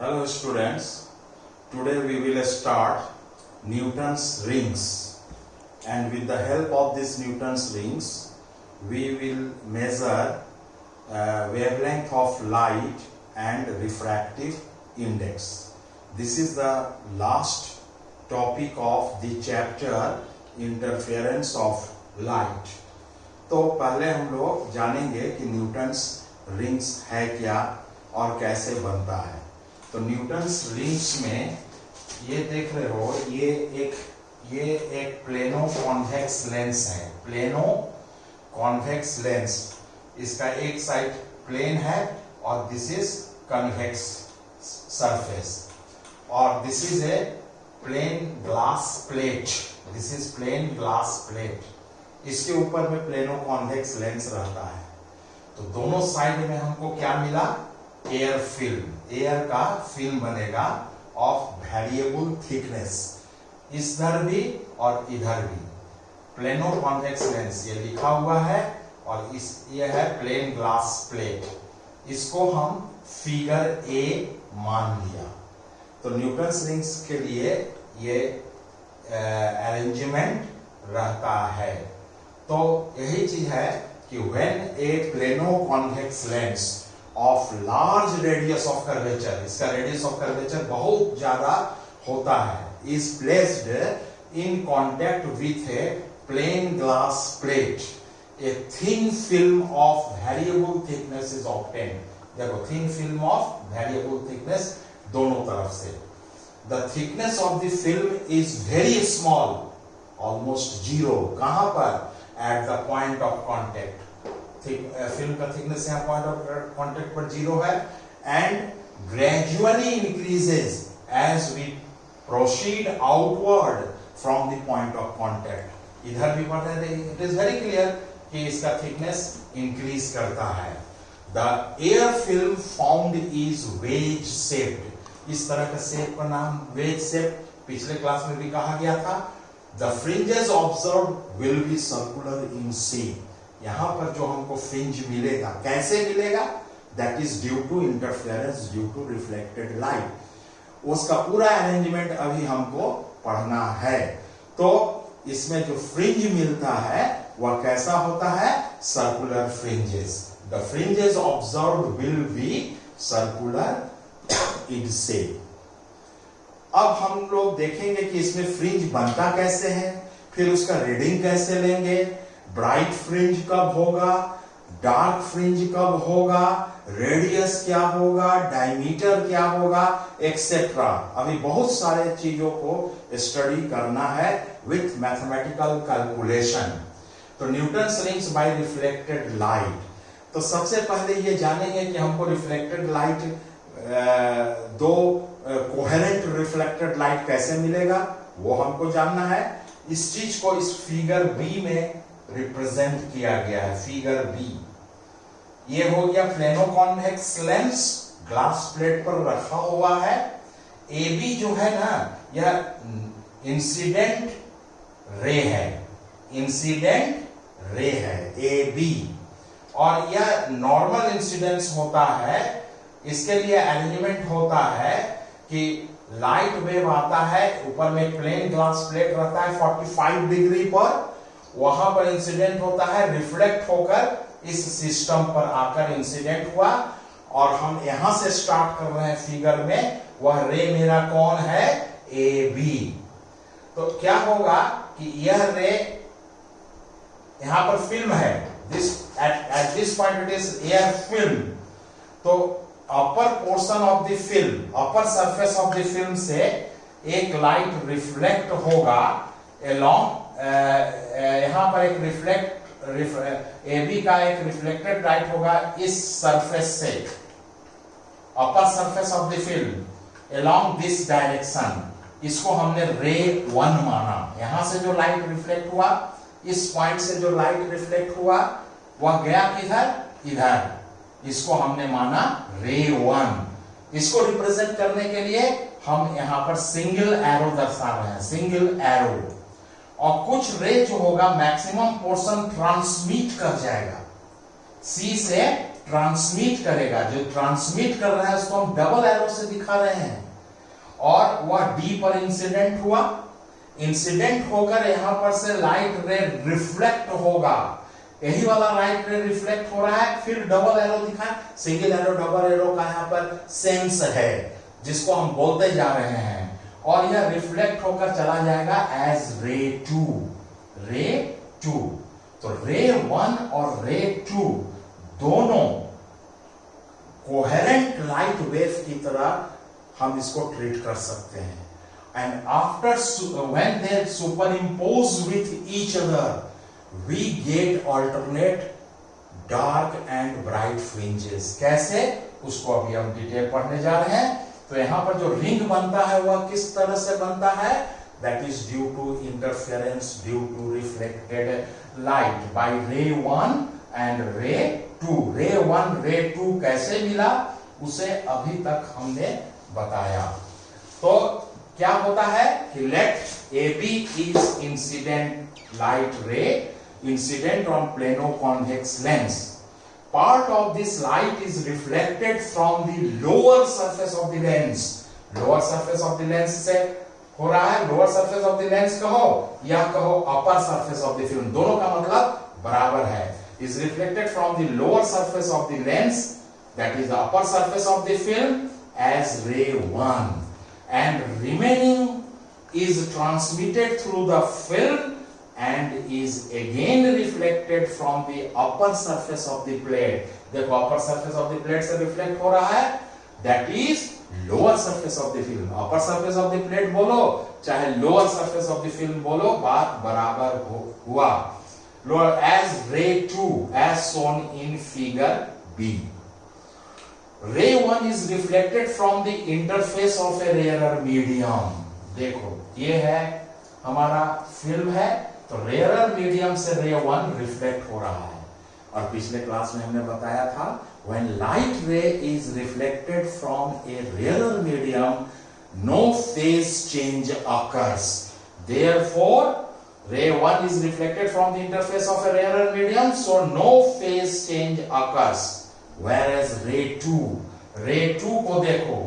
Hello students, today we will start Newton's rings, and with the help of these Newton's rings we will measure wavelength of light and refractive index. This is the last topic of the chapter interference of light. तो पहले हम लोग जानेंगे कि Newton's rings है क्या और कैसे बनता है। तो न्यूटन्स रिंग्स में ये देख रहे हो, ये एक प्लेनो कॉन्वेक्स लेंस है। प्लेनो कॉन्वेक्स लेंस, इसका एक साइड प्लेन है और दिस इज कन्वेक्स सरफेस, और this is a plane glass plate. This is plane glass plate. इसके ऊपर में प्लेनो कॉन्वेक्स लेंस रहता है। तो दोनों साइड में हमको क्या मिला? Air film. एयर का फिल्म बनेगा ऑफ वेरिएबल थिकनेस, इधर भी और इधर भी। प्लेनो कॉन्वेक्स लेंस ये लिखा हुआ है, और ये है प्लेन ग्लास प्लेट। इसको हम फिगर ए मान लिया। तो न्यूटन्स रिंग्स के लिए ये अरेंजमेंट रहता है। तो यही चीज है कि when a plano convex lens of large radius of curvature, इसका रेडियस ऑफ कर्वेचर बहुत ज्यादा होता है, is placed in contact with a plane glass plate, a thin film of variable thickness is obtained. देखो, thin film of variable thickness दोनों तरफ से। The thickness of the film is very small, almost zero. कहां पर? At the point of contact. Film का thickness यहाँ point of contact पर zero है, and gradually increases as we proceed outward from the point of contact. इधर भी पढ़ रहे थे, इट इज वेरी क्लियर कि इसका थिकनेस इंक्रीज करता है। The air film found is wedge shaped. इस तरह का शेप का नाम वेज शेप, पिछले क्लास में भी कहा गया था। The fringes observed will be circular in shape. यहाँ पर जो हमको फ्रिंज मिलेगा, कैसे मिलेगा? That is due to interference due to reflected light. उसका पूरा अरेंजमेंट अभी हमको पढ़ना है। तो इसमें जो फ्रिंज मिलता है वह कैसा होता है? Circular fringes. The fringes observed will be circular in shape. अब हम लोग देखेंगे कि इसमें फ्रिंज बनता कैसे है, फिर उसका रीडिंग कैसे लेंगे, ब्राइट फ्रिंज कब होगा, डार्क फ्रिंज कब होगा, रेडियस क्या होगा, डायमीटर क्या होगा, एक्सेट्रा। अभी बहुत सारे चीजों को स्टडी करना है विथ मैथमेटिकल कैलकुलेशन। तो Newton's rings by reflected light. तो सबसे पहले ये जानेंगे कि हमको रिफ्लेक्टेड लाइट, दो कोहेरेंट रिफ्लेक्टेड लाइट कैसे मिलेगा, वो हमको जानना है। इस चीज को इस फिगर बी में रिप्रेजेंट किया गया है। फिगर बी, ये हो गया plano convex lens, glass plate पर रखा हुआ है। ए बी जो है ना, यह इंसिडेंट रे है, इंसिडेंट रे है ए बी, और यह नॉर्मल इंसिडेंस होता है। इसके लिए अरेंजमेंट होता है कि लाइट वेव आता है, ऊपर में प्लेन ग्लास प्लेट रहता है 45 डिग्री पर, वहां पर इंसिडेंट होता है, रिफ्लेक्ट होकर इस सिस्टम पर आकर इंसिडेंट हुआ, और हम यहां से स्टार्ट कर रहे हैं फिगर में। वह रे मेरा कौन है? A B. तो क्या होगा कि यह रे, यहां पर फिल्म है, this at this point it is air film. तो upper portion of the film, upper surface of the film से एक लाइट रिफ्लेक्ट होगा अलोंग, यहां पर एक एबी का एक रिफ्लेक्टेड लाइट होगा इस सरफेस से, अपर surface of the film along this direction. इसको हमने रे 1 माना। यहां से जो लाइट रिफ्लेक्ट हुआ, इस पॉइंट से जो लाइट रिफ्लेक्ट हुआ, वह गया किधर? इधर। इसको हमने माना रे 1। इसको रिप्रेजेंट करने के लिए हम यहां पर सिंगल एरो दर्शा रहे हैं, सिंगल एरो। और कुछ रे जो होगा मैक्सिमम पोर्शन ट्रांसमिट कर जाएगा, सी से ट्रांसमिट करेगा, जो ट्रांसमिट कर रहा है उसको हम डबल एरो से दिखा रहे हैं, और वह डी पर इंसिडेंट हुआ, इंसिडेंट होकर यहां पर से लाइट रे रिफ्लेक्ट होगा, यही वाला लाइट रे रिफ्लेक्ट हो रहा है, फिर डबल एरो दिखा, सिंगल एरो डबल एरो का यहां पर सेंस है जिसको हम बोलते जा रहे हैं, और यह रिफ्लेक्ट होकर चला जाएगा एज रे 2, रे 2। तो रे 1 और रे 2 दोनों कोहेरेंट लाइट वेव की तरह हम इसको ट्रीट कर सकते हैं। And after when they superimpose with each other we get alternate dark and bright fringes. कैसे, उसको अभी हम डिटेल पढ़ने जा रहे हैं। तो यहां पर जो रिंग बनता है वह किस तरह से बनता है, that is due to interference due to reflected light by ray 1 and रे 2। रे 1 रे 2 कैसे मिला उसे अभी तक हमने बताया। तो क्या होता है कि let A B is incident light ray incident on plano convex lens. Part of this light is reflected from the lower surface of the lens. Lower surface of the lens से हो रहा है, lower surface of the lens कहो या कहो upper surface of the film, दोनों का मतलब बराबर है। Is reflected from the lower surface of the lens, that is the upper surface of the film, as ray 1, and remaining is transmitted through the film and is again reflected from the upper surface of the plate. देखो upper surface of the plate से reflect हो रहा है, that is lower surface of the film. upper surface of the plate बोलो चाहे lower surface of the film बोलो, बात बराबर हुआ। lower as ray 2 as shown in figure B. ray 1 is reflected from the interface of a rarer medium. देखो ये है हमारा फिल्म है, तो रेयर मीडियम से रे 1 रिफ्लेक्ट हो रहा है। और पिछले क्लास में हमने बताया था when light ray is reflected from a rare medium no phase change occurs, therefore ray 1 is reflected from the interface of a rare medium, so no phase change occurs. Whereas ray 2 को देखो,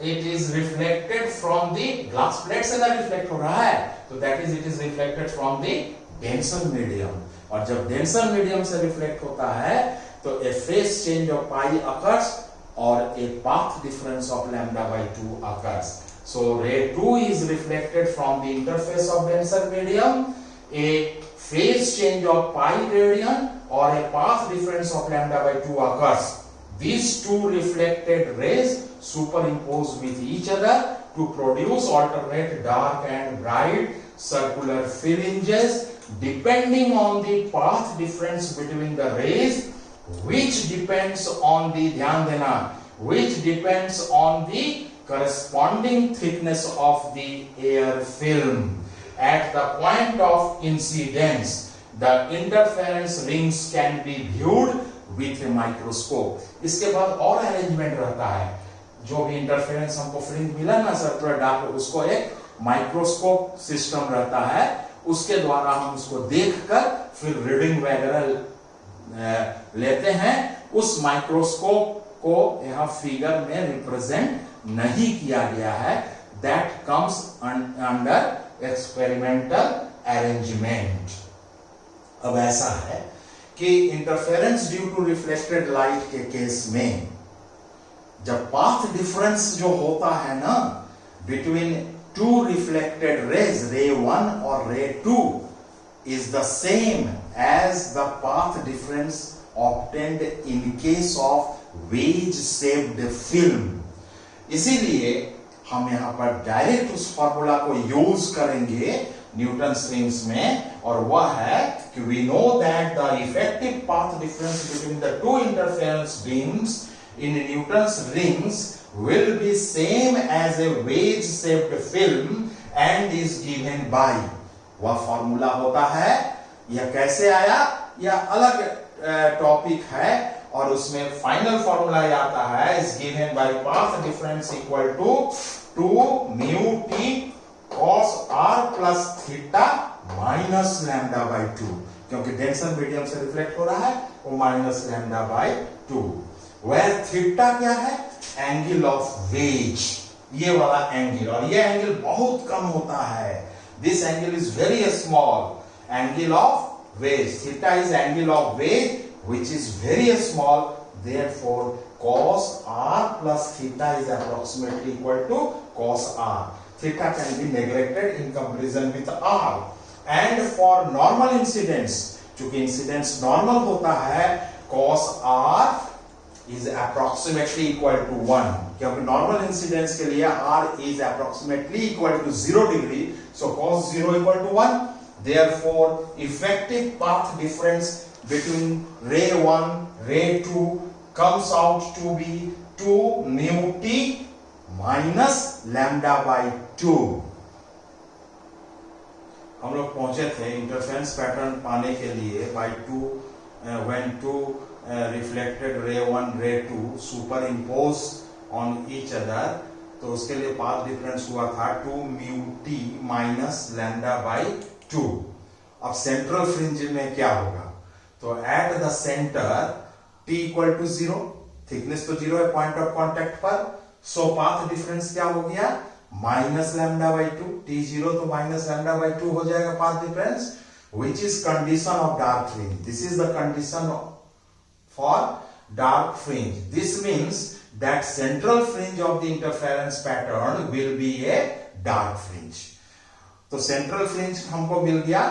it is reflected from the glass plate से ना reflect हो रहा है, तो that is it is reflected from the denser medium, और जब denser medium से रिफ्लेक्ट होता है तो a phase change of pi occurs और a path difference of lambda by 2 occurs. So ray 2 is reflected from the interface of denser medium, a phase change of pi radian or a path difference of lambda by 2 occurs. These two reflected rays superimpose with each other to produce alternate dark and bright circular fringes depending on the path difference between the rays, which depends on the ध्यान देना, which depends on the corresponding thickness of the air film at the point of incidence. The interference rings can be viewed with a microscope. इसके बाद और arrangement रहता है, जो भी interference हमको फ्रिंज मिला ना सर्कुलर डार्क, उसको एक माइक्रोस्कोप सिस्टम रहता है, उसके द्वारा हम उसको देखकर फिर रीडिंग वगैरह लेते हैं। उस माइक्रोस्कोप को यहाँ फिगर में रिप्रेजेंट नहीं किया गया है, that comes under experimental arrangement. अब ऐसा है कि interference due to reflected light के केस में जब पाथ डिफरेंस जो होता है ना बिटवीन टू रिफ्लेक्टेड रेज, रे 1 और ray 2, is the same as the path difference obtained in case of wedge shaped film. इसीलिए हम यहां पर डायरेक्ट उस फॉर्मूला को यूज करेंगे न्यूटन रिंग्स में, और वह है कि we know that the effective path difference between the two interference beams in Newton's rings will be same as a wedge shaped film and is given by, वह formula होता है। यह कैसे आया यह अलग टॉपिक है, और उसमें फाइनल फॉर्मूला आता है is given by path difference equal to 2 mu t cos r plus theta minus lambda by 2, क्योंकि डेंसर मीडियम से रिफ्लेक्ट हो रहा है वो minus lambda by 2। Where theta क्या है? एंगल ऑफ वेज, ये वाला एंगल, और ये एंगल बहुत कम होता है। This angle is very small, angle of ways. Theta is angle of ways which is very small, therefore cos r plus theta is approximately equal to cos r. Theta can be neglected in comparison with r. And for normal incidence, चूंकि incidence normal होता है, cos r is approximately equal to 1, क्योंकि normal incidence के लिए r is approximately equal to 0 degree, so cos 0 equal to 1. Therefore effective path difference between ray 1 ray 2 comes out to be 2 mu t minus lambda by 2. हम लोग पहुंचे थे interference pattern पाने के लिए by 2 when 2 reflected ray 1 ray 2 superimposed on each other, तो उसके लिए पाथ डिफरेंस हुआ था 2 mu t minus lambda by 2. अब सेंट्रल फ्रिंज में क्या होगा? तो at the centre t equal to 0, thickness तो 0 है पॉइंट ऑफ कांटेक्ट पर, सो पाथ डिफरेंस क्या हो गया? Minus lambda by 2। t 0 तो माइनस लैम्डा बाई 2 हो जाएगा path difference, which is condition of dark fringe. This is the condition for dark fringe. This means that central fringe of the interference pattern will be a dark fringe. तो central fringe हमको मिल गया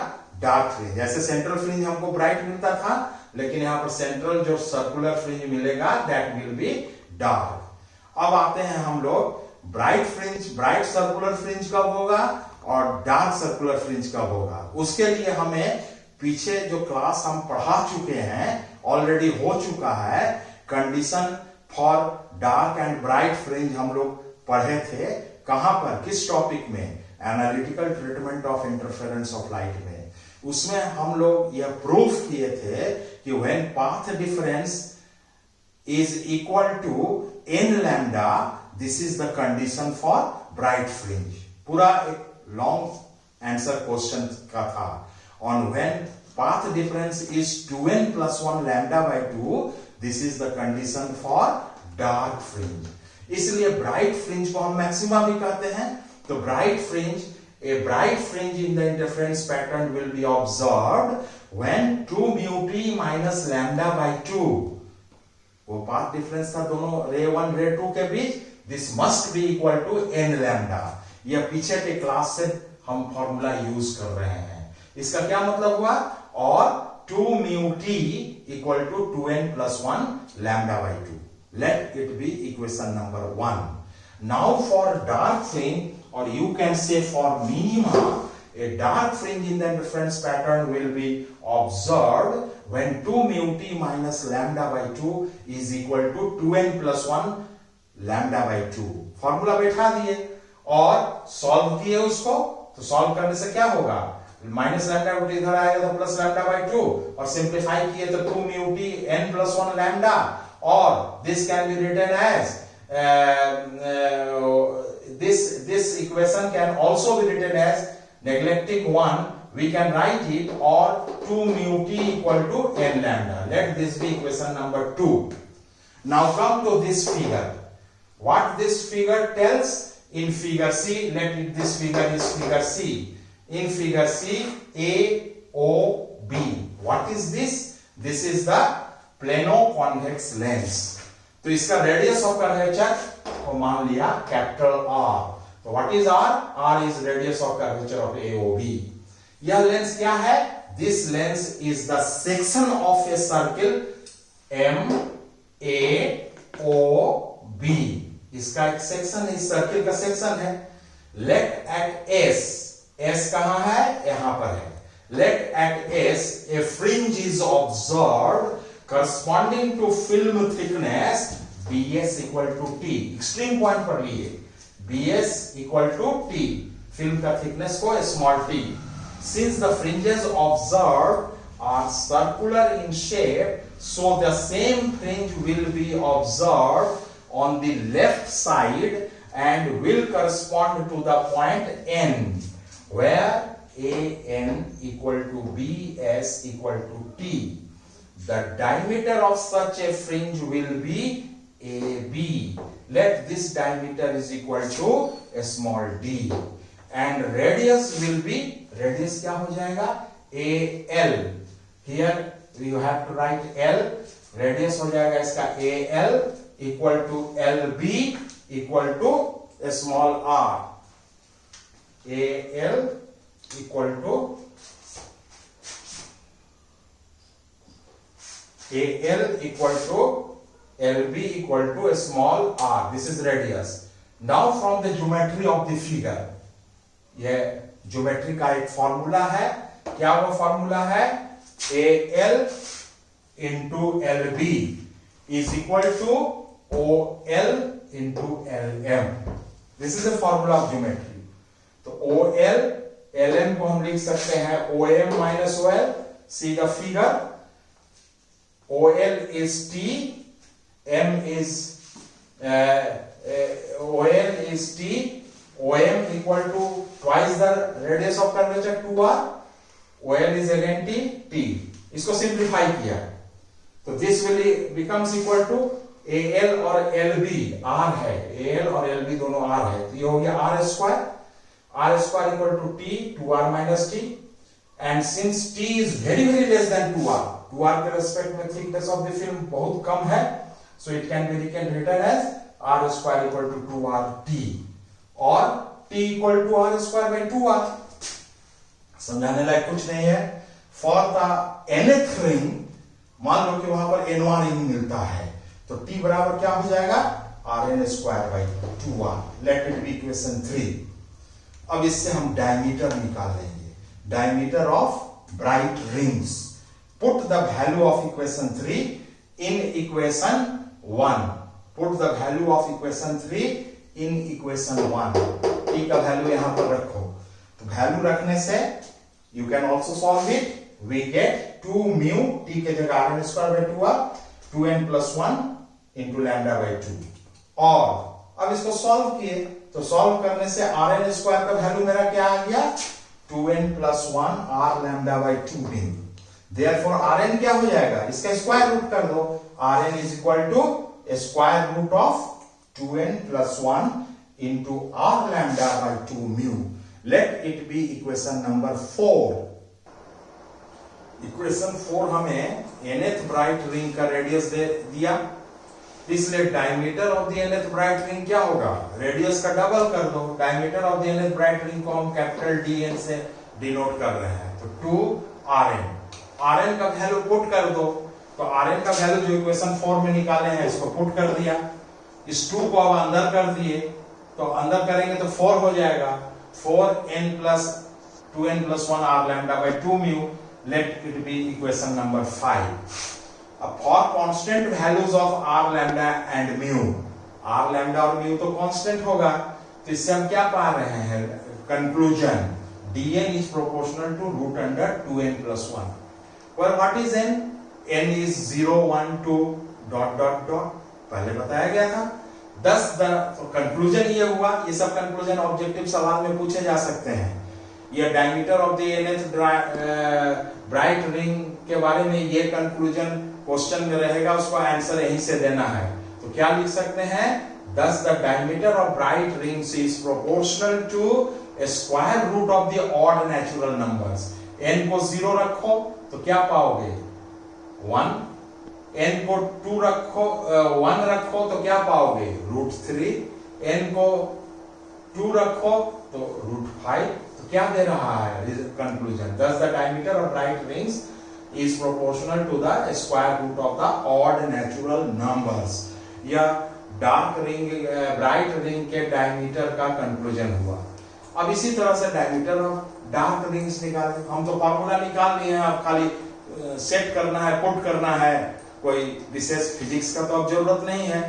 dark fringe. जैसे central fringe हमको bright मिलता था, लेकिन यहां पर सेंट्रल जो सर्कुलर फ्रिंज मिलेगा दैट विल बी डार्क। अब आते हैं हम लोग bright fringe, bright circular fringe कब होगा और डार्क सर्कुलर फ्रिंज कब होगा। उसके लिए हमें पीछे जो क्लास हम पढ़ा चुके हैं, ऑलरेडी हो चुका है, condition for dark and bright fringe हम लोग पढ़े थे। कहां पर, किस टॉपिक में? Analytical treatment of interference of light में। उसमें हम लोग यह प्रूफ किए थे कि when path difference is equal to n lambda, this is the condition for bright fringe. पूरा एक लॉन्ग आंसर क्वेश्चन का था। On when path difference is 2n plus 1 lambda by 2, this is the condition for dark fringe. इसलिए bright fringe को हम maxima भी कहते हैं। तो bright fringe, a bright fringe in the interference pattern will be observed when 2 mu t minus lambda by 2, वो path difference था दोनों रे 1 रे 2 के बीच, this must be equal to n lambda। यह पीछे के क्लास से हम फॉर्मूला यूज कर रहे हैं। इसका क्या मतलब हुआ? और 2 mu t equal to 2n plus 1 lambda by 2. Let it be equation number 1. Now for dark fringe, or you can say for minima, a dark fringe in the interference pattern will be observed when 2 mu t minus lambda by 2 is equal to 2n plus 1 lambda by 2. Formula बैठा दिए और solve किए उसको, तो solve करने से क्या होगा? माइनस लैम्डा बाई 2 इधर आएगा तो प्लस लैम्डा बाई 2, और सिंप्लीफाई किए तो 2 mu t n plus 1 lambda, और this can be written as this equation can also be written as, neglecting 1 we can write it, or 2 mu t equal to n lambda. Let this be equation number 2. Now come to this figure. What this figure tells? In figure C, this figure is figure C. In figure C, AOB. What is this? This is the plano-convex lens. तो इसका radius of curvature को मान लिया capital R. तो what is R? R is radius of curvature of AOB. यह lens क्या है? This lens is the section of a circle MAOB. इसका एक सेक्शन, इस सर्किल का सेक्शन है। लेट एट S, S कहां है? यहां पर है। Let at S a fringe is observed corresponding to film thickness BS equal to T. Extreme point पर लिए BS equal to T, film का थिकनेस को small t. Since the fringes observed are circular in shape, so the same fringe will be observed on the left side and will correspond to the point N, where AN equal to BS equal to T. the diameter of such a fringe will be AB. Let this diameter is equal to a small d and radius will be, radius क्या हो जाएगा, AL. Here you have to write L. Radius हो जाएगा इसका AL equal to LB equal to a small r. AL equal to AL equal to LB equal to a small r. This is radius. Now from the geometry of the figure, यह geometry का एक formula है. क्या वो formula है? AL into LB is equal to OL into LM. This is the formula of geometry. तो OL LM को हम लिख सकते हैं OM minus OL. See the figure. OL is T, M is OL is T, OM equal to twice the radius of curvature 2r. OL is again T. इसको simplify किया तो this will becomes equal to AL और LB. R है, AL और LB दोनों R है तो ये हो गया R square. R square equal to T, 2r minus T. And since T is very less than 2r, 2r के रेस्पेक्ट में थिकनेस ऑफ द फिल्म बहुत कम है, so it can be written as R square equal to 2RT और T equal to R square by 2r. समझाने लायक कुछ नहीं है. For the nth ring, मान लो कि वहां पर n1 रिंग मिलता है तो T बराबर क्या हो जाएगा? Rn square by 2r. Let it be equation 3. अब इससे हम डायमीटर निकाल लेंगे. Diameter of bright rings. Put the value of equation 3 in equation 1. Put the value of equation 3 in equation 1. T का value यहां पर रखो. तो value रखने से you can also solve it. We get 2 mu T के जगह Rn square by 2r 2n plus 1 into lambda by 2. और अब इसको solve किए तो solve करने से Rn square का value मेरा क्या आ गया? 2n plus 1 r lambda by 2 दिन. Therefore Rn क्या हो जाएगा? इसका स्क्वायर रूट कर दो. Rn is equal to a square root of 2n plus 1 into r lambda by 2 mu. Let it be equation number 4. Equation 4 हमें nth bright ring का radius दे दिया, इसलिए diameter of the nth bright ring क्या होगा? Radius का double कर दो. Diameter of the nth bright ring को हम कैपिटल DN से डिनोट कर रहे हैं तो 2Rn. Rn का वैल्यू पुट कर दो तो Rn का वैल्यू जो इक्वेशन 4 में निकाले हैं इसको पुट कर दिया. इस 2 को अब अंदर कर दिए तो अंदर करेंगे तो 4 हो जाएगा. 4n plus 2n plus 1 r lambda by 2 mu. Let it be equation number 5. For constant values of r lambda and mu, r lambda और mu तो constant होगा तो इससे हम क्या पा रहे हैं? Conclusion dn is proportional to root under 2n plus 1. Well, what is n? n is 0, 1, 2 dot dot dot. पहले बताया गया था. तो conclusion ये हुआ. ये सब conclusion ऑब्जेक्टिव सवाल में पूछे जा सकते हैं. ये diameter of the nth bright ring के बारे में ये कंक्लूजन क्वेश्चन में रहेगा, उसको आंसर यहीं से देना है. तो क्या लिख सकते हैं? Thus the diameter of bright rings is proportional to a square root of the odd natural numbers. n को 0 रखो तो क्या पाओगे? 1. n को 2 रखो 1 रखो तो क्या पाओगे? √3. n को 2 रखो तो √5. तो क्या दे रहा है conclusion? Thus the diameter of bright rings is proportional to the square root of the odd natural numbers. यह डार्क रिंग ब्राइट रिंग के डायमीटर का कंक्लूजन हुआ. अब इसी तरह से डायमीटर ऑफ डार्क रिंग्स निकालें. हम तो फॉर्मूला निकाल लिए हैं, अब खाली सेट करना है, पुट करना है. कोई विशेष फिजिक्स का तो अब जरूरत नहीं है.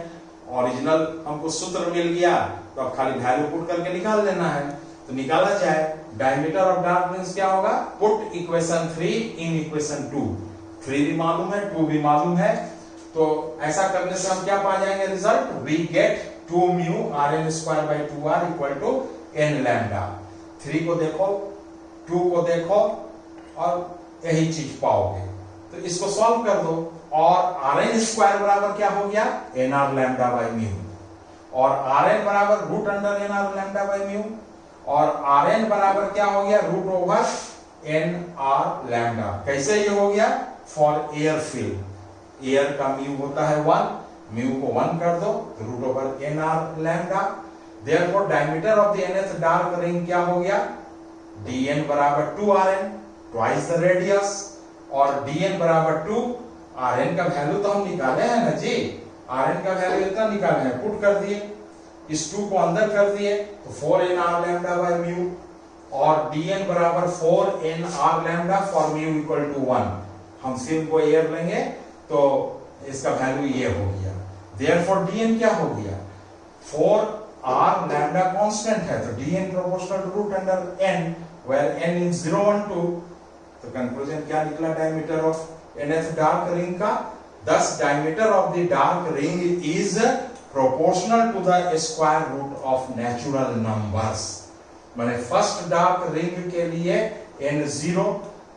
ओरिजिनल हमको सूत्र मिल गया तो अब खाली वैल्यू पुट करके निकाल लेना है. तो निकाला जाए. डायमीटर ऑफ डार्क रिंग्स क्या होगा? Put equation 3 in equation 2. 3 भी मालूम है, 2 भी मालूम है. तो ऐसा करने से हम क्या पा जाएंगे result? We get 2 mu Rn square by 2r equal to n lambda. 3 को देखो, 2 को देखो और यही चीज पाओगे. तो इसको सॉल्व कर दो और आर एन स्क्वायर बराबर क्या हो गया, n r lambda by mu, और आर एन बराबर root under n r lambda by mu, और आर एन बराबर क्या हो गया, root over n r lambda. कैसे ये हो गया, फॉर एयर फील्ड, एयर का म्यू होता है 1, म्यू को 1 कर दो तो root over n r lambda. Therefore diameter of the nth dark ring क्या हो गया, dn बराबर 2rn, ट्वाइस द रेडियस, और dn बराबर 2, rn का वैल्यू तो हम निकाले हैं ना जी, rn का वैल्यू इतना निकाले हैं, पुट कर दिए, इस 2 को अंदर कर दिए तो 4n r lambda by mu, और dn बराबर 4n r lambda for mu equal to 1। हम सिम को एयर लेंगे तो इसका वैल्यू ये हो गया। देयरफॉर dn क्या हो गया, 4r लैम्डा कांस्टेंट है तो dn proportional to root under n, where n is 0 1 2। तो कंक्लूजन क्या निकला diameter of nth dark ring का, thus diameter of the dark ring is proportional to the square root of natural numbers। माने first dark ring के लिए n0,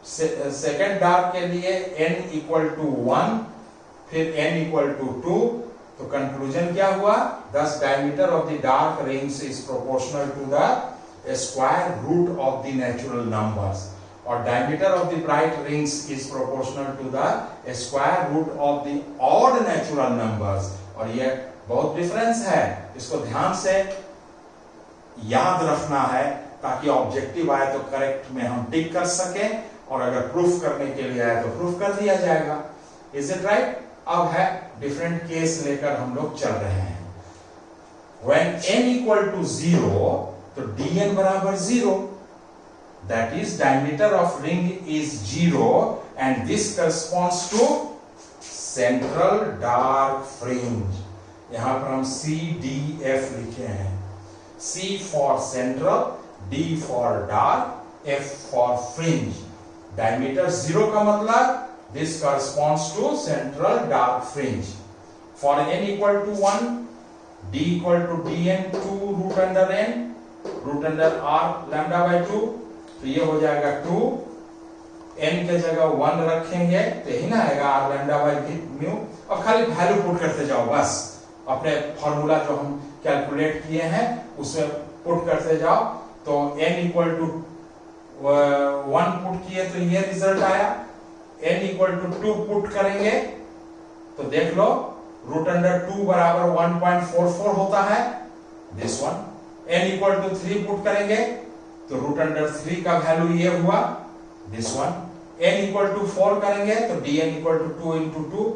second dark के लिए n equal to 1, फिर n इक्वल टू 2। तो conclusion क्या हुआ, thus diameter of the dark rings is proportional to the square root of the natural numbers, और diameter of the bright rings is proportional to the square root of the odd natural numbers। और ये बहुत difference है, इसको ध्यान से याद रखना है ताकि ऑब्जेक्टिव आए तो करेक्ट में हम टिक कर सके, और अगर प्रूफ करने के लिए आए तो प्रूफ कर दिया जाएगा। Is it right? अब है डिफरेंट केस लेकर हम लोग चल रहे हैं। When n equal to 0 तो dn बराबर 0, that is diameter of ring is 0 and this corresponds to central dark fringe। यहां पर हम C D F लिखे हैं, C for central, D for dark, F for fringe। diameter 0 का मतलब this corresponds to central dark fringe। For n equal to 1, D equal to dn 2 root under n, root under r lambda by 2, तो ये हो जाएगा 2, n के जगह 1 रखेंगे तो यही ना आएगा r lambda by म्यू। अब खाली वैल्यू पुट करते जाओ, बस अपने फॉर्मूला जो हम कैलकुलेट किए हैं उसमें पुट करते जाओ। तो n इक्वल टू 1 पुट किए तो ये रिजल्ट आया, n इक्वल टू 2 पुट करेंगे तो देख लो रूट अंडर 2 बराबर 1.44 होता है, this one. n equal to 3 put करेंगे तो रूट अंडर 3 का वैल्यू ये हुआ, this one. n equal to 4 करेंगे तो dn इक्वल टू 2 इंटू 2,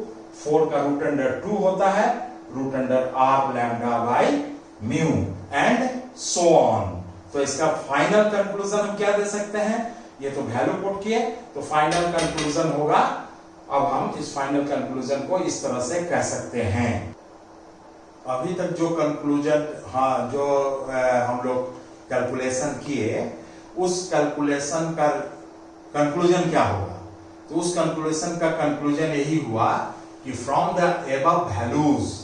4 का रूट अंडर 2 होता है, root under r lambda by mu and so on. तो इसका फाइनल कंक्लूजन हम क्या दे सकते हैं, ये तो वैल्यू पुट किए तो फाइनल कंक्लूजन होगा। अब हम इस फाइनल कंक्लूजन को इस तरह से कह सकते हैं। अभी तक जो कंक्लूजन जो हम लोग कैलकुलेशन किए उस कैलकुलेशन का कंक्लूजन क्या होगा, तो उस कैलकुलेशन का कंक्लूजन यही हुआ कि from the above values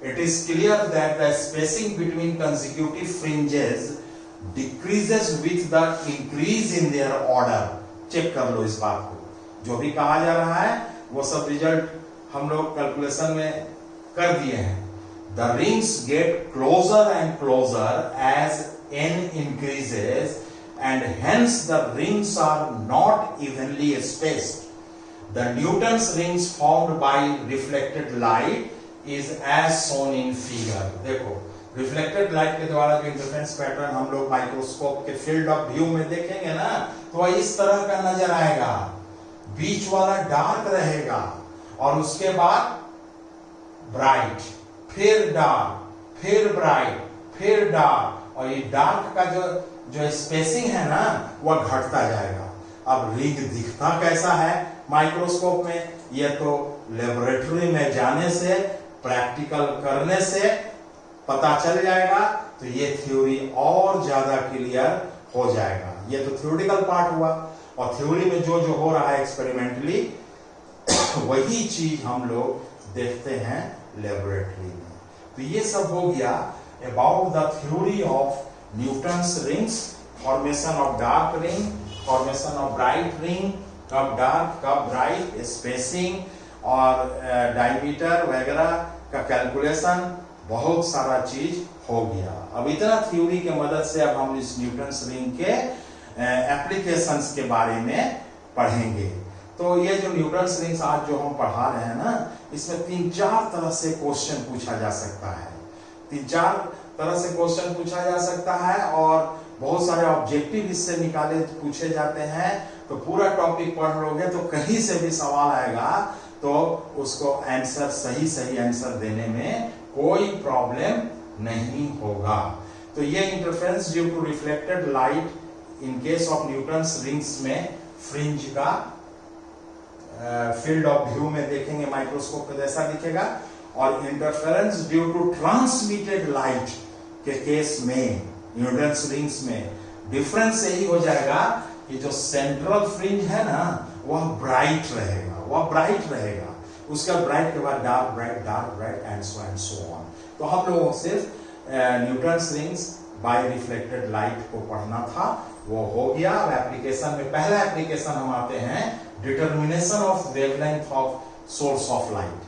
it is clear that the spacing between consecutive fringes decreases with the increase in their order। Check कर लो इस बात को, जो भी कहा जा रहा है वो सब रिजल्ट हम लोग कैलकुलेशन में कर दिए हैं। The rings get closer and closer as n increases and hence the rings are not evenly spaced। The Newton's rings formed by reflected light is as shown in figure। देखो reflected light के द्वारा जो interference pattern हम लोग microscope के field of view में देखेंगे ना तो इस तरह का नजर आएगा, बीच वाला डार्क रहेगा और उसके बाद ब्राइट, फिर डार्क, फिर ब्राइट, फिर डार्क, और ये डार्क का जो स्पेसिंग है ना वह घटता जाएगा। अब रिंग दिखता कैसा है माइक्रोस्कोप में, ये तो लेबोरेटरी में जाने से, प्रैक्टिकल करने से पता चल जाएगा, तो ये थ्योरी और ज्यादा क्लियर हो जाएगा। ये तो थ्योरेटिकल पार्ट हुआ, और थ्योरी में जो जो हो रहा है एक्सपेरिमेंटली वही चीज हम लोग देखते हैं लेबोरेटरी में। तो ये सब हो गया about the theory of Newton's rings, formation of dark ring, formation of bright ring, कब डार्क कब ब्राइट, स्पेसिंग और डायमीटर वगैरह का कैलकुलेशन, बहुत सारा चीज हो गया। अब इतना थ्योरी के मदद से अब हम इस न्यूटन्स रिंग के एप्लीकेशंस के बारे में पढ़ेंगे। तो ये जो न्यूटन्स रिंग्स आज जो हम पढ़ा रहे हैं ना, इसमें 3-4 तरह से क्वेश्चन पूछा जा सकता है। 3-4 तरह से क्वेश्चन पूछा जा सकता है और बहुत सारे ऑब्जेक्टिव इससे निकाले पूछे जाते हैं। तो पूरा टॉपिक पढ़ लोगे तो कहीं से भी सवाल आएगा तो उसको आंसर सही आंसर देने में कोई प्रॉब्लम नहीं होगा। तो ये interference due to reflected light in case of Newton's rings में फ्रिंज का फील्ड ऑफ व्यू में देखेंगे, माइक्रोस्कोप पे जैसा दिखेगा। और interference due to transmitted light के केस में न्यूटन्स रिंग्स में डिफरेंस यही हो जाएगा कि जो सेंट्रल फ्रिंज है ना वह ब्राइट रहेगा, उसका ब्राइट के बाद dark bright and so on. तो हम लोगों को सिर्फ Newton's rings by reflected light को पढ़ना था, वो हो गया। अब एप्लीकेशन में पहला एप्लीकेशन हम आते हैं determination of wavelength of source of light.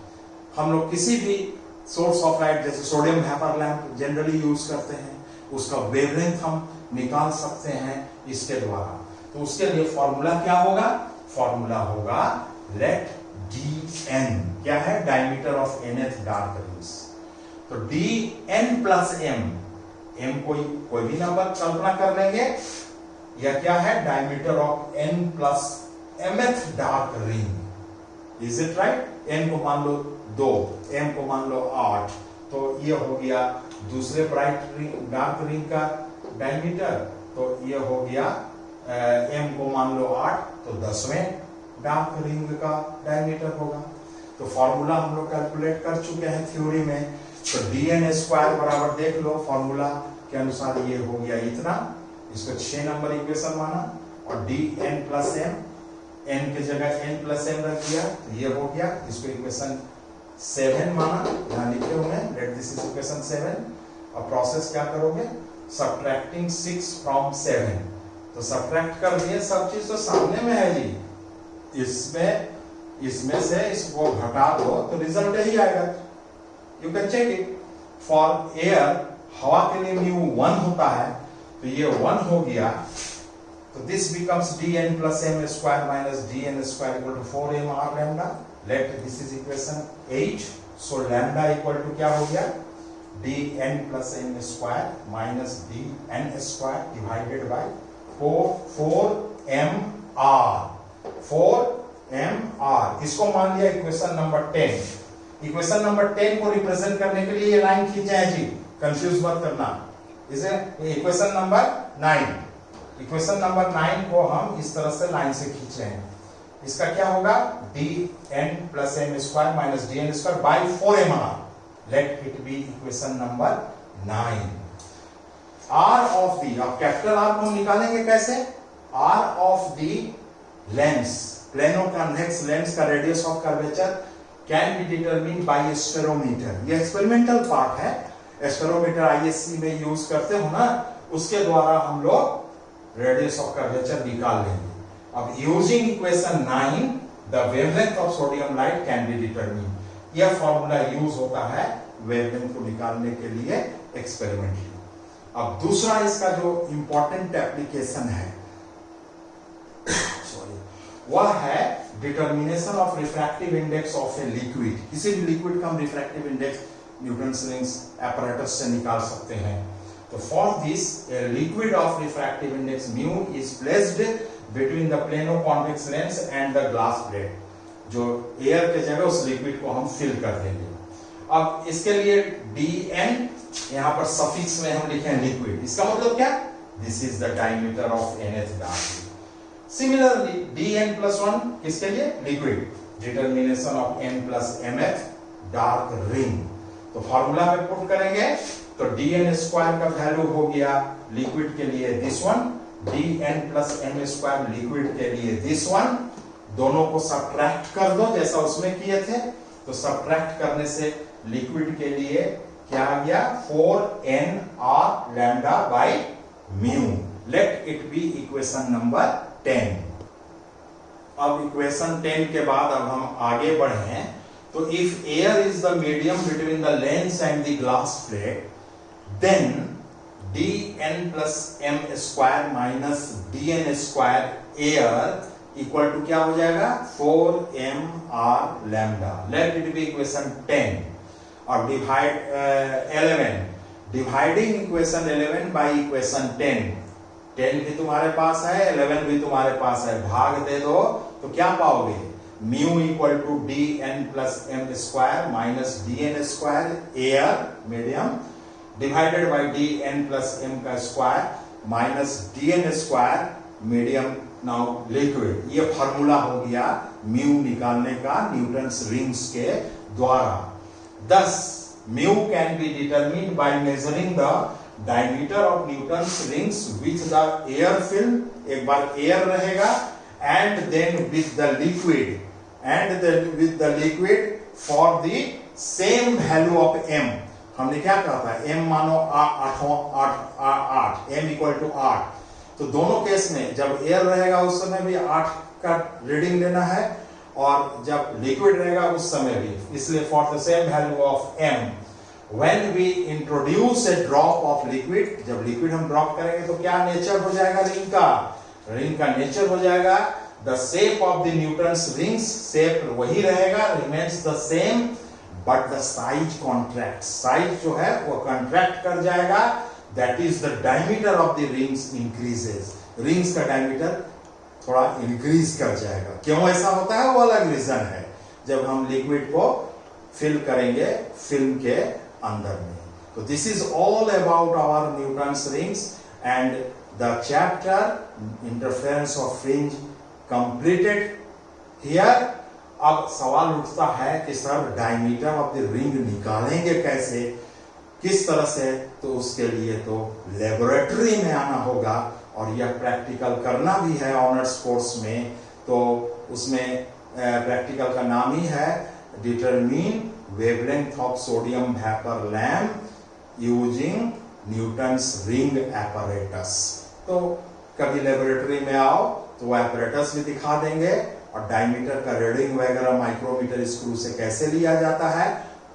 हम लोग किसी भी सोर्स ऑफ लाइट जैसे sodium vapour lamp generally use करते हैं, उसका वेवलेंथ हम निकाल सकते हैं इसके द्वारा। तो उसके लिए फॉर्मूला क्या होगा? फॉर्मूला होगा लेट dn, क्या है? Diameter of nth dark rings. तो dn प्लस m कोई भी नंबर कल्पना कर लेंगे, या क्या है? Diameter of n plus mth dark ring. Is it right? n को मान लो 2, m को मान लो 8, तो ये हो गया दूसरे ब्राइट रिंग डार्क रिंग का डायमीटर। तो ये हो गया m को मान लो 8, तो 10वें डार्क रिंग का डायमीटर होगा। तो फॉर्मूला हम लोग कैलकुलेट कर चुके हैं थ्योरी में। तो dn स्क्वायर बराबर देख लो, फॉर्मूला के अनुसार ये हो गया इतना, इसको 6 नंबर इक्वेशन माना, और dn प्लस m, n की जगह n प्लस m रख दिया, तो ये हो गया, इसको इक्वेशन 7 माना, यहाँ लिखे हुए हैं लेट दिस इज इक्वेशन 7। अब प्रोसेस क्या करोगे? Subtracting 6 from 7। तो सब्ट्रैक्ट कर दिए, सब चीज तो सामने में है जी, इसमें से इसको घटा दो तो रिजल्ट यही आएगा। You can check it. For air, हवा के लिए म्यू 1 होता है, तो ये 1 हो गया। तो this becomes dn plus m square minus dn square equal to 4mr lambda. Let this is equation 8। So lambda equal to क्या हो गया? dn plus m square minus dn square divided by 4mr। इसको मान लिया equation number 10। Equation number 10 को represent करने के लिए ये लाइन खींचे हैं जी, कंफ्यूज मत करना। इसे इक्वेशन नंबर 9, इक्वेशन नंबर 9 को हम इस तरह से लाइन से खींच रहे हैं। इसका क्या होगा? dn plus m square minus dn square by 4mr। Let it be equation number 9। r of the, अब कैपिटल R को हम निकालेंगे कैसे? r of the lens, plano convex lens का radius of curvature can be determined by spherometer. ये experimental part है, spherometer ISC में use करते हो ना, उसके द्वारा हम लोग रेडियस ऑफ कर्वेचर निकाल लेंगे। अब using equation 9 the wavelength of sodium light can be determined. यह फॉर्मूला यूज होता है वेवलेंथ को निकालने के लिए एक्सपेरिमेंटली। अब दूसरा इसका जो इंपॉर्टेंट एप्लीकेशन है वह है determination of refractive index of a liquid. किसी भी लिक्विड का हम refractive index Newton's rings apparatus से निकाल सकते हैं। तो for this a liquid of refractive index mu is placed between the plano convex lens and the glass plate. जो एयर के जगह उस लिक्विड को हम फिल कर देंगे। अब इसके लिए dn यहाँ पर सफिक्स में हम लिखे हैं लिक्विड, इसका मतलब क्या? This is the diameter of nth dark. Similarly dn plus 1 किसके लिए? Liquid. Determination of n plus mth dark ring. तो फॉर्मूला में पुट करेंगे तो dn स्क्वायर का वैल्यू हो गया लिक्विड के लिए this one, dn plus m square liquid के लिए दिस वन। दोनों को सब्ट्रैक्ट कर दो जैसा उसमें किए थे। तो सब्ट्रैक्ट करने से लिक्विड के लिए क्या आ गया? 4nr lambda by mu. Late it be equation number 10। अब इक्वेशन 10 के बाद अब हम आगे बढ़े, तो if air is the medium between the lens and the glass plate, then dn plus m square minus dn square air equal to क्या हो जाएगा 4mr lambda. Let it be equation 10 और divide 11, dividing equation 11 by equation 10 भी तुम्हारे पास है, 11 भी तुम्हारे पास है, भाग दे दो तो क्या पाओगे, mu equal to dn plus m square minus dn square air medium divided by dn plus m का square minus dn square medium now liquid. ये फॉर्मूला हो गया म्यू निकालने का न्यूटन्स रिंग्स के द्वारा। Thus mu can be determined by measuring the diameter of Newton's rings with the air film, एक बार air रहेगा, and then with the liquid, and then with the liquid for the same value of m। हमने क्या कहा था, m मानो 8 m equal to 8, तो दोनों case में जब एयर रहेगा उस समय भी 8 का रीडिंग लेना है और जब लिक्विड रहेगा उस समय भी, इसलिए for the same value of m when we introduce a drop of liquid, जब लिक्विड हम ड्रॉप करेंगे तो क्या नेचर हो जाएगा रिंग का नेचर हो जाएगा the shape of the Newton's rings, shape वही रहेगा, remains the same, but the size contract, size जो है वो कॉन्ट्रैक्ट कर जाएगा, that is the diameter of the rings increases, rings का डायमीटर थोड़ा इंक्रीज कर जाएगा। क्यों ऐसा होता है वो अलग रीजन है, जब हम लिक्विड को फिल करेंगे फिल्म के अंदर में। तो this is all about our Newton's rings and the chapter interference of fringe completed here. अब सवाल उठता है कि sir diameter of the ring निकालेंगे कैसे, किस तरह से, तो उसके लिए तो लेबोरेटरी में आना होगा और यह प्रैक्टिकल करना भी है ऑनर्स कोर्स में। तो उसमें प्रैक्टिकल का नाम ही है determine wavelength of sodium vapour lamp using Newton's ring apparatus. तो कभी लेबोरेटरी में आओ तो वो एपरेटस भी दिखा देंगे और डायमीटर का रीडिंग वगैरह माइक्रोमीटर स्क्रू से कैसे लिया जाता है,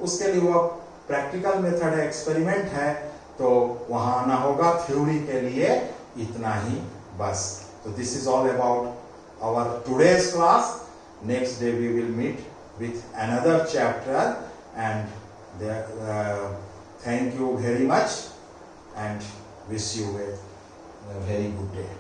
उसके लिए वो प्रैक्टिकल मेथड है, एक्सपेरिमेंट है, तो वहां आना होगा। थ्योरी के लिए इतना ही बस। तो this is all about our today's class. Next day we will meet with another chapter and thank you very much and wish you a very good day.